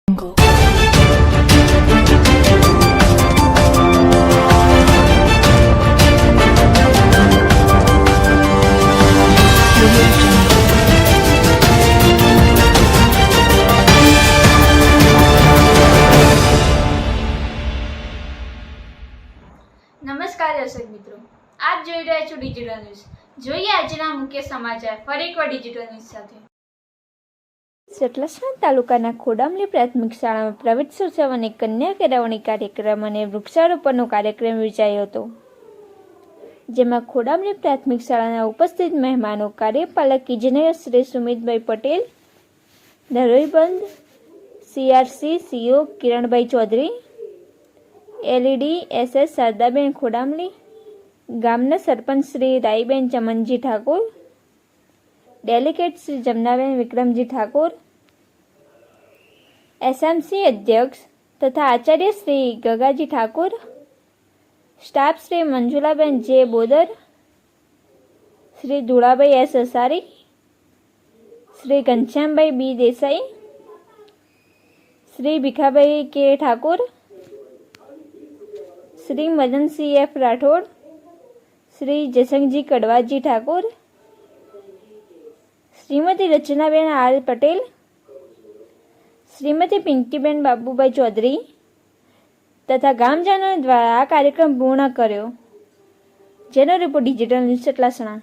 નમસ્કાર દર્શક મિત્રો, આપ જોઈ રહ્યા છો ડિજિટલ ન્યૂઝ. જોઈએ આજના મુખ્ય સમાચાર ફરી એકવાર ડિજિટલ ન્યૂઝ સાથે. સતલાસણા તાલુકાના ખોડામલી પ્રાથમિક શાળામાં પ્રવેશોત્સવ અને કન્યા કેળવણી કાર્યક્રમ અને વૃક્ષારોપણનો કાર્યક્રમ યોજાયો હતો, જેમાં ખોડામલી પ્રાથમિક શાળાના ઉપસ્થિત મહેમાનો કાર્યપાલક ઇજનેર Shri સુમિતભાઈ Patel, નરોઈબંધ CRC CO Kiranbhai Chaudhary, LED SS Shardaben ખોડામલી, ગામના સરપંચ શ્રી રાઈબેન ચમનજી ઠાકોર, ડેલિગેટ શ્રી જમનાબેન વિક્રમજી ઠાકોર, SMC અધ્યક્ષ તથા આચાર્ય શ્રી ગગાજી ઠાકોર, સ્ટાફ શ્રી મંજુલાબેન જે બોદર, શ્રી ધુળાભાઈ S અસારી, શ્રી ઘનશ્યામભાઈ B Desai, Shri Bhikhabhai K Thakor, Shri Madansinh F Rathod, Shri જસંગજી કડવાજી Thakor, Shrimati રચનાબેન R Patel, Shrimati Pinkiben Babubhai Chaudhary તથા ગામજનો દ્વારા આ કાર્યક્રમ પૂર્ણ કર્યો. જેનો રિપોર્ટ ડિજિટલ ન્યૂઝ સતલાસણા.